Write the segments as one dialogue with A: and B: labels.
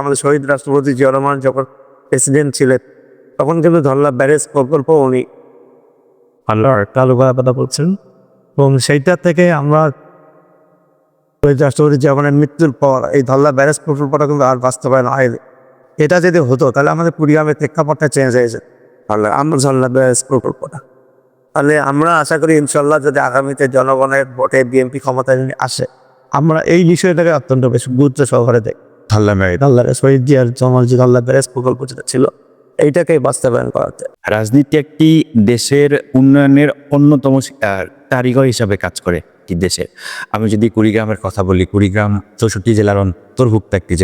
A: আমাদের শহীদ রাষ্ট্রপতি জিয়া রহমান যখন প্রেসিডেন্ট ছিলেন তখন কিন্তু ধরলা ব্যারেজ প্রকল্প উনি আল্লাহর কালুবা কথা বলছেন এবং সেইটা থেকে আমরা শহীদ রাষ্ট্রপতি জিয়া রহমানের মৃত্যুর পর এই ধরলা ব্যারেজ প্রকল্পটা কিন্তু আর বাস্তবায়ন হয়নি। এটা যদি হতো তাহলে আমাদের কুড়িগ্রামের প্রেক্ষাপটটা চেঞ্জ হয়েছে আমরা ধরলা ব্যারেজ প্রকল্পটা। তাহলে আমরা আশা করি ইনশাল্লাহ যদি আগামীতে জনগণের ভোটে বিএনপি ক্ষমতায় আসে আমরা এই বিষয়টাকে অত্যন্ত বেশি গুরুত্ব সহকারে দেখি। ধরলা শহীদ জিয়ার জমাল যে ধরলা ব্যারেজ প্রকল্প যেটা ছিল এইটাকে বাস্তবায়ন করাতে।
B: রাজনীতি একটি দেশের উন্নয়নের অন্যতম কারিগর হিসাবে কাজ করে একটি দেশের। আমি যদি কুড়িগ্রামের কথা বলি, কুড়িগ্রাম 64 জেলার অন্তর্ভুক্ত একটি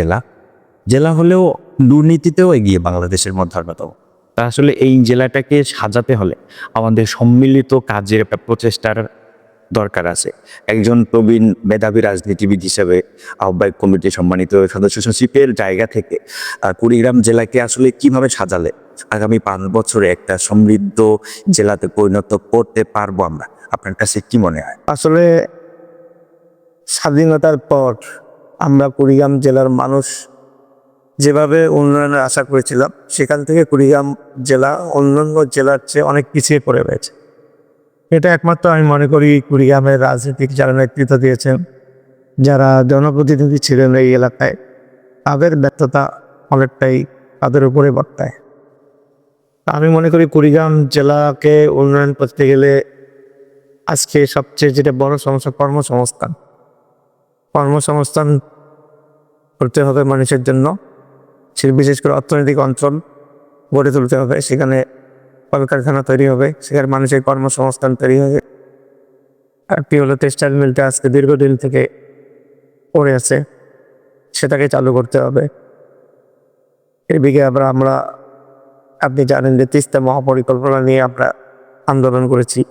B: জেলা হলেও দুর্নীতিতেও এগিয়ে বাংলাদেশের মধ্যে অন্যতম। তা আসলে এই জেলাটাকে সাজাতে হলে আমাদের সম্মিলিত কাজের একটা প্রচেষ্টার দরকার আছে। একজন প্রবীণ মেধাবী রাজনীতিবিদ হিসেবে আহ্বায়ক কমিটির সম্মানিত সদস্য সচিবের জায়গা থেকে কুড়িগ্রাম জেলাকে আসলে কিভাবে সাজালে আগামী 5 বছরে একটা সমৃদ্ধ জেলাতে পরিণত করতে পারবো আমরা, আপনার কাছে কি মনে হয়?
A: আসলে স্বাধীনতার পর আমরা কুড়িগ্রাম জেলার মানুষ যেভাবে উন্নয়নের আশা করেছিলাম সেখান থেকে কুড়িগ্রাম জেলা অন্যান্য জেলার চেয়ে অনেক পিছিয়ে পড়ে রয়েছে। এটা একমাত্র আমি মনে করি কুড়িগ্রামের রাজনীতিক যারা নেতৃত্ব দিয়েছেন, যারা জনপ্রতিনিধি ছিলেন এই এলাকায়, তাদের ব্যর্থতা অনেকটাই তাদের উপরে বর্তায়। আমি মনে করি কুড়িগ্রাম জেলাকে উন্নয়ন করতে গেলে আজকে সবচেয়ে যেটা বড় সমস্যা কর্মসংস্থান করতে হবে মানুষের জন্য, বিশেষ করে অর্থনৈতিক অঞ্চল গড়ে তুলতে হবে, সেখানে কলকারখানা তৈরি হবে, সেখানে মানুষের কর্মসংস্থান তৈরি হবে। একটি হলো টেক্সটাইল মিলটা আজকে দীর্ঘদিন থেকে পড়ে আছে, সেটাকে চালু করতে হবে। এদিকে আমরা আপনি জানেন যে তিস্তা মহাপরিকল্পনা নিয়ে আমরা আন্দোলন করেছি,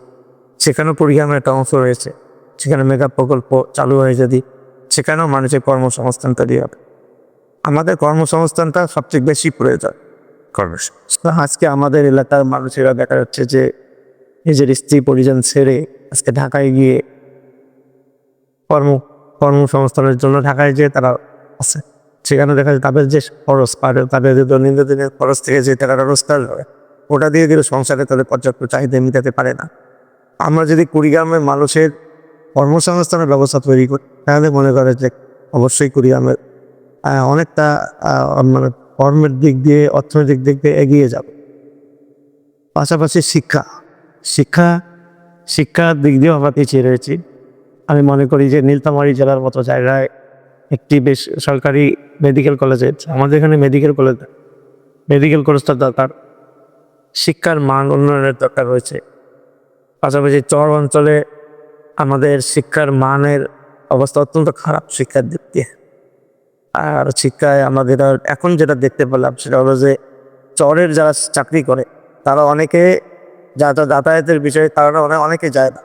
A: সেখানেও কুড়িগ্রামের একটা অংশ রয়েছে, সেখানে মেগা প্রকল্প চালু হয়ে যদি সেখানেও মানুষের কর্মসংস্থান তৈরি হবে। আমাদের কর্মসংস্থানটা সবচেয়ে বেশি প্রয়োজন। আজকে আমাদের এলাকার মানুষেরা দেখা যাচ্ছে যে নিজের স্ত্রী পরিজন ছেড়ে আজকে ঢাকায় গিয়ে কর্মসংস্থানের জন্য ঢাকায় যেয়ে তারা আছে। সেখানে দেখা যায় তাদের যে খরচ তাদের যে দৈনন্দিন দিনের খরচ থেকে যে টাকাটা রোজগার হয় ওটা দিয়ে কিন্তু সংসারে তাদের পর্যাপ্ত চাহিদা মেটাতে পারে না। আমরা যদি কুড়িগ্রামের মানুষের কর্মসংস্থানের ব্যবস্থা তৈরি করি তাহলে মনে করে যে অবশ্যই কুড়িগ্রামের অনেকটা মানে কর্মের দিক দিয়ে অর্থনৈতিক দিক দিয়ে এগিয়ে যাবে। পাশাপাশি শিক্ষার দিক দিয়েও আমরা পিছিয়ে রয়েছি। আমি মনে করি যে নীলফামারী জেলার মতো জায়গায় একটি বেশ সরকারি মেডিকেল কলেজ আছে, আমাদের এখানে মেডিকেল কলেজটা দরকার, শিক্ষার মান উন্নয়নের দরকার রয়েছে। পাশাপাশি চর অঞ্চলে আমাদের শিক্ষার মানের অবস্থা অত্যন্ত খারাপ শিক্ষার দিক দিয়ে। আর শিক্ষায় আমাদের এখন যেটা দেখতে পেলাম সেটা হলো যে চরের যারা চাকরি করে তারা অনেকে যাতায়াতের বিষয়ে তারা অনেকে যায় না,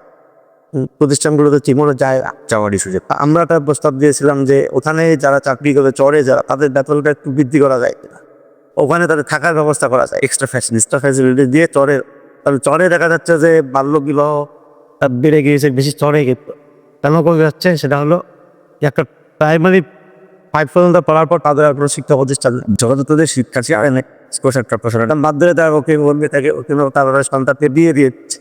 A: প্রতিষ্ঠানগুলোতে ঠিকমতো যায় না যাওয়ারই সুযোগ। আমরা একটা প্রস্তাব দিয়েছিলাম যে ওখানে যারা চাকরি করে চরে যারা তাদের বেতনটা একটু বৃদ্ধি করা যায় কিনা, ওখানে তাদের থাকার ব্যবস্থা করা যায় এক্সট্রা ফ্যাসিলিটি দিয়ে চরে দেখা যাচ্ছে যে বাল্যবিবাহ বেড়ে গিয়েছে বেশি চরে, কিন্তু কেন করে যাচ্ছে সেটা হলো একটা প্রাইমারি 5 পর্যন্ত পড়ার পর তাদের আর কোনো শিক্ষা প্রতিষ্ঠান যখন তাদের শিক্ষার্থী আনে না প্রশাসনটা মাধ্যমে তারা ওকে বলবে থাকে ওকে তারা সন্তানকে দিয়ে দিচ্ছে।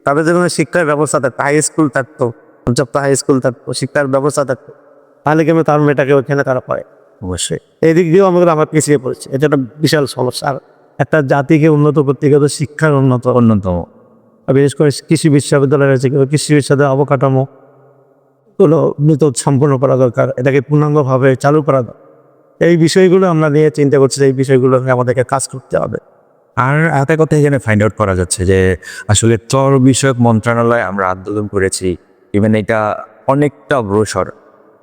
A: তাদের যেখানে শিক্ষার ব্যবস্থা থাকতো, হাই স্কুল থাকতো, পর্যাপ্ত হাই স্কুল থাকতো, শিক্ষার ব্যবস্থা থাকতো, তাহলে কিন্তু তার মেয়েটাকে ওইখানে তারা পায়। অবশ্যই এই দিক দিয়েও আমরা পিছিয়ে পড়েছি, এটা একটা বিশাল সমস্যা। আর একটা জাতিকে উন্নত করতে গেলে শিক্ষার অন্যতম বিশেষ করে কৃষি বিশ্ববিদ্যালয় রয়েছে, কিন্তু কৃষি বিশ্ববিদ্যালয়ের অবকাঠামো গুলো সম্পূর্ণ করা দরকার, এটাকে পূর্ণাঙ্গভাবে চালু করা দরকার। এই বিষয়গুলো আমরা নিয়ে চিন্তা করছি, এই বিষয়গুলো আমাদেরকে কাজ করতে হবে।
B: আর একটা কথা এখানে ফাইন্ড আউট করা যাচ্ছে যে আসলে চর বিষয়ক মন্ত্রণালয় আমরা আন্দোলন করেছি, ইভেন এটা অনেকটা অগ্রসর।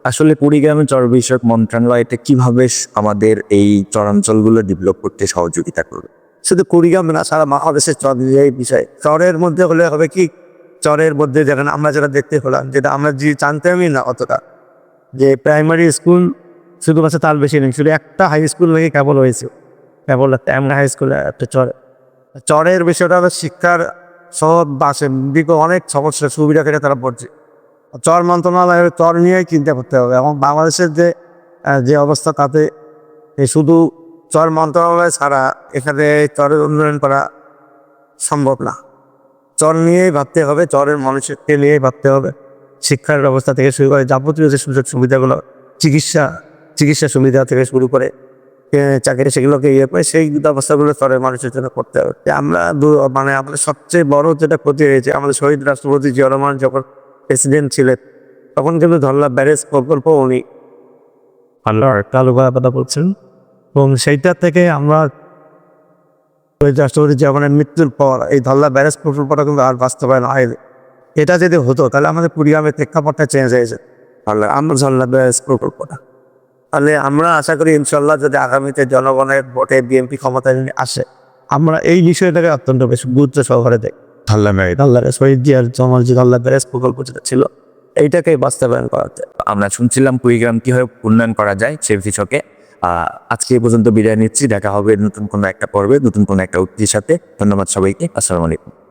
B: আসলে কুড়িগ্রামের চর বিষয়ক মন্ত্রণালয় এটা কিভাবে আমাদের এই চরাঞ্চলগুলো ডেভেলপ করতে সহযোগিতা করবে?
A: শুধু কুড়িগ্রাম না, সারা বাংলাদেশের চর এই বিষয় চরের মধ্যে হলে হবে কি, চরের মধ্যে যেখানে আমরা যেটা দেখতে হলাম যেটা আমরা জানতামই না অতটা, যে প্রাইমারি স্কুল শুধুমাত্র তার বেশি নেই, শুধু একটা হাই স্কুল নাকি কেবল হয়েছে, কেবল একটা এমন হাই স্কুল একটা চরের বিষয়টা হলো শিক্ষার সব বাসে অনেক সমস্যা সুবিধা খেটে তারা পড়ছে। চর মন্ত্রণালয়ের চর নিয়েই চিন্তা করতে হবে এবং বাংলাদেশের যে অবস্থা তাতে এই শুধু চর মন্ত্রণালয় ছাড়া এখানে চরের উন্নয়ন করা সম্ভব না। চর নিয়েই ভাবতে হবে, চরের মানুষকে নিয়েই ভাবতে হবে। শিক্ষার ব্যবস্থা থেকে শুরু করে যাবতীয় যে সুযোগ সুবিধাগুলো, চিকিৎসা সুবিধা থেকে শুরু করে চাকরি, সেগুলোকে ইয়ে করে সেই ব্যবস্থাগুলো চরের মানুষের জন্য করতে হবে। আমরা মানে আমাদের সবচেয়ে বড় যেটা ক্ষতি হয়েছে, আমাদের শহীদ রাষ্ট্রপতি জিয়া রহমান যখন প্রেসিডেন্ট ছিলেন তখন কিন্তু ধরলা ব্যারেজ প্রকল্প উনি চালু করার কথা বলছেন, এবং সেইটা থেকে আমরা শহীদ রাষ্ট্রপতি জিয়া রহমানের মৃত্যুর পর এই ধরলা ব্যারেজ প্রকল্পটা কিন্তু আর বাস্তবায়ন হয়নি। এটা যদি হতো তাহলে আমাদের কুড়িগ্রামের প্রেক্ষাপটটা চেঞ্জ হয়েছে। তাহলে আমরা ধরলা ব্যারেজ প্রকল্পটা, তাহলে আমরা আশা করি ইনশাল্লাহ যদি আগামীতে জনগণের ভোটে বিএনপি ক্ষমতায় আসে, আমরা এই বিষয়টাকে অত্যন্ত বেশি গুরুত্ব সহকারে দেখি। ধরলা শহীদ জিয়ার জমাল যে ধরলা ব্যারেজ প্রকল্প যেটা ছিল এইটাকে বাস্তবায়ন করাতে।
B: আমরা শুনছিলাম কুড়িগ্রাম কিভাবে উন্নয়ন করা যায় সেই বিষয়কে। আজকে এই পর্যন্ত বিদায় নিচ্ছি, দেখা হবে নতুন কোনো একটা পর্বে, নতুন কোনো একটা উক্তির সাথে। ধন্যবাদ সবাইকে, আসসালামু আলাইকুম।